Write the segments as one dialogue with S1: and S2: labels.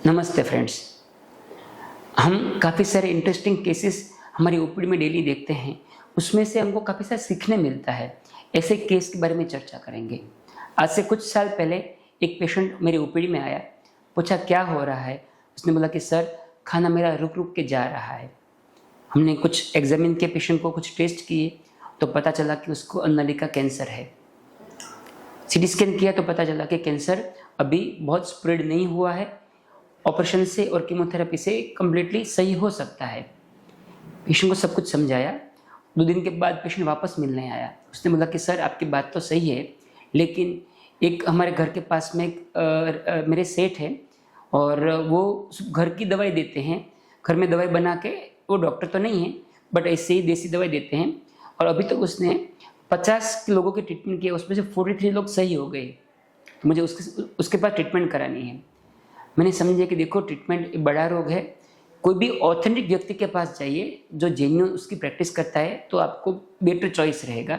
S1: नमस्ते फ्रेंड्स। हम काफ़ी सारे इंटरेस्टिंग केसेस हमारी ओपीडी में डेली देखते हैं। उसमें से हमको काफ़ी सारा सीखने मिलता है। ऐसे केस के बारे में चर्चा करेंगे। आज से कुछ साल पहले एक पेशेंट मेरे ओपीडी में आया, पूछा क्या हो रहा है। उसने बोला कि सर खाना मेरा रुक रुक के जा रहा है। हमने कुछ एग्जामिन किए पेशेंट को, कुछ टेस्ट किए तो पता चला कि उसको अन्ननलिका कैंसर है। सीटी स्कैन किया तो पता चला कि कैंसर अभी बहुत स्प्रेड नहीं हुआ है, ऑपरेशन से और कीमोथेरेपी से कम्प्लीटली सही हो सकता है। पेशेंट को सब कुछ समझाया। 2 दिन के बाद पेशेंट वापस मिलने आया। उसने बोला कि सर आपकी बात तो सही है, लेकिन एक हमारे घर के पास में मेरे सेठ है और वो घर की दवाई देते हैं, घर में दवाई बना के, वो डॉक्टर तो नहीं है बट ऐसे ही देसी दवाई देते हैं, और अभी तक उसने 50 लोगों के ट्रीटमेंट किया, उसमें से 43 लोग सही हो गए। तो मुझे उसके पास ट्रीटमेंट करानी है। मैंने समझा कि देखो ट्रीटमेंट एक बड़ा रोग है, कोई भी ऑथेंटिक व्यक्ति के पास जाइए जो जेन्युइन उसकी प्रैक्टिस करता है तो आपको बेटर चॉइस रहेगा।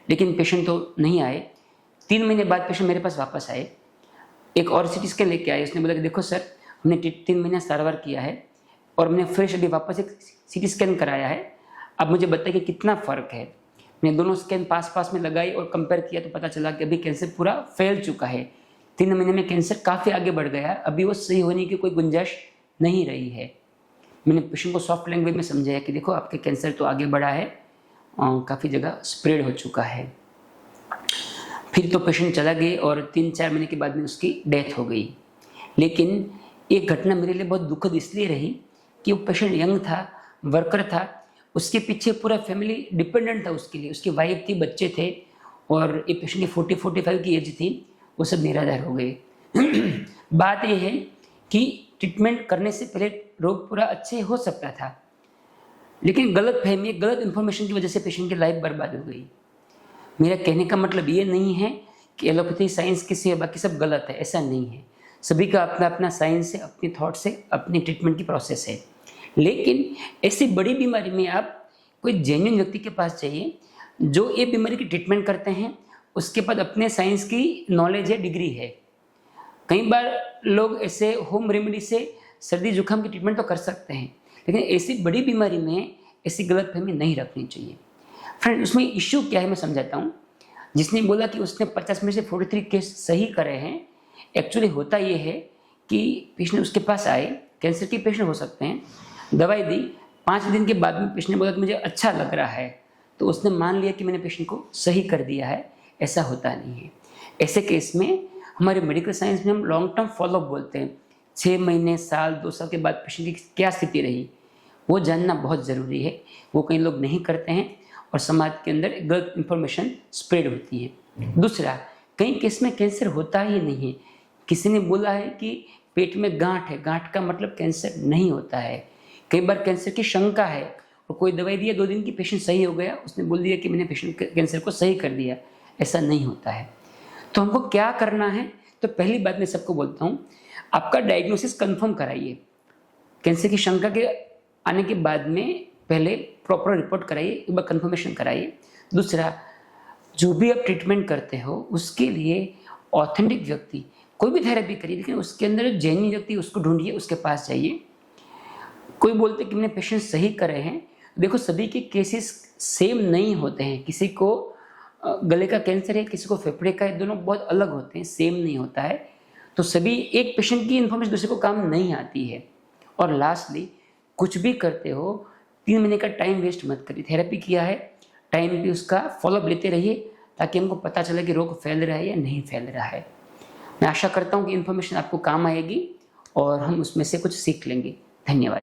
S1: लेकिन पेशेंट तो नहीं आए। 3 महीने बाद पेशेंट मेरे पास वापस आए, एक और सीटी स्कैन लेके आए। उसने बोला कि देखो सर हमने 3 महीना सारवार किया है और हमने फ्रेश अभी वापस एक सीटी स्कैन कराया है, अब मुझे बताइए कि कितना फ़र्क है। मैंने दोनों स्कैन पास में लगाई और कंपेयर किया तो पता चला कि अभी कैंसर पूरा फैल चुका है। 3 महीने में कैंसर काफ़ी आगे बढ़ गया है, अभी वो सही होने की कोई गुंजाइश नहीं रही है। मैंने पेशेंट को सॉफ्ट लैंग्वेज में समझाया कि देखो आपके कैंसर तो आगे बढ़ा है, काफ़ी जगह स्प्रेड हो चुका है। फिर तो पेशेंट चला गया और 3-4 महीने के बाद में उसकी डेथ हो गई। लेकिन एक घटना मेरे लिए बहुत दुखद इसलिए रही कि वो पेशेंट यंग था, वर्कर था, उसके पीछे पूरा फैमिली डिपेंडेंट था उसके लिए। उसकी वाइफ थी, बच्चे थे, और ये पेशेंट की 40-45 की एज थी। वो सब निराधार हो गए। बात यह है कि ट्रीटमेंट करने से पहले रोग पूरा अच्छे हो सकता था, लेकिन गलत फहमी, गलत इन्फॉर्मेशन की वजह से पेशेंट की लाइफ बर्बाद हो गई। मेरा कहने का मतलब ये नहीं है कि एलोपैथी साइंस की से बाकी सब गलत है, ऐसा नहीं है। सभी का अपना अपना साइंस है, अपनी थॉट से अपनी ट्रीटमेंट की प्रोसेस है। लेकिन ऐसी बड़ी बीमारी में आप कोई जेन्युइन व्यक्ति के पास जाइए जो ये बीमारी की ट्रीटमेंट करते हैं, उसके पास अपने साइंस की नॉलेज है, डिग्री है। कई बार लोग ऐसे होम रेमेडी से सर्दी जुकाम की ट्रीटमेंट तो कर सकते हैं, लेकिन ऐसी बड़ी बीमारी में ऐसी गलतफहमी नहीं रखनी चाहिए। फ्रेंड, उसमें इश्यू क्या है मैं समझाता हूँ। जिसने बोला कि उसने 50 में से 43 केस सही करे हैं, एक्चुअली होता ये है कि पेशेंट उसके पास आए, कैंसर के पेशेंट हो सकते हैं, दवाई दी, 5 दिन के बाद में पेशेंट ने बोला कि मुझे अच्छा लग रहा है, तो उसने मान लिया कि मैंने पेशेंट को सही कर दिया है। ऐसा होता नहीं है। ऐसे केस में हमारे मेडिकल साइंस में हम लॉन्ग टर्म फॉलोअप बोलते हैं। 6 महीने, साल, 2 साल के बाद पेशेंट की क्या स्थिति रही वो जानना बहुत ज़रूरी है। वो कई लोग नहीं करते हैं और समाज के अंदर गलत इन्फॉर्मेशन स्प्रेड होती है। दूसरा, कई केस में कैंसर होता ही नहीं है। किसी ने बोला है कि पेट में गांठ है, गांठ का मतलब कैंसर नहीं होता है। कई बार कैंसर की शंका है और कोई दवाई दिया, 2 दिन की पेशेंट सही हो गया, उसने बोल दिया कि मैंने पेशेंट कैंसर को सही कर दिया। ऐसा नहीं होता है। तो हमको क्या करना है? तो पहली बात मैं सबको बोलता हूँ, आपका डायग्नोसिस कंफर्म कराइए। कैंसर की शंका के आने के बाद में पहले प्रॉपर रिपोर्ट कराइए, एक बार कंफर्मेशन कराइए। दूसरा, जो भी आप ट्रीटमेंट करते हो उसके लिए ऑथेंटिक व्यक्ति, कोई भी थेरेपी करिए, लेकिन उसके अंदर जेन्युइन व्यक्ति उसको ढूंढिए, उसके पास जाइए। कोई बोलते कि मैंने पेशेंट सही करे हैं, देखो सभी के केसेस सेम नहीं होते हैं। किसी को गले का कैंसर है, किसी को फेफड़े का है, दोनों बहुत अलग होते हैं, सेम नहीं होता है। तो सभी एक पेशेंट की इन्फॉर्मेशन दूसरे को काम नहीं आती है। और लास्टली, कुछ भी करते हो 3 महीने का टाइम वेस्ट मत करिए। थेरेपी किया है, टाइम भी उसका फॉलोअप लेते रहिए ताकि हमको पता चले कि रोग फैल रहा है या नहीं फैल रहा है। मैं आशा करता हूँ कि इन्फॉर्मेशन आपको काम आएगी और हम उसमें से कुछ सीख लेंगे। धन्यवाद।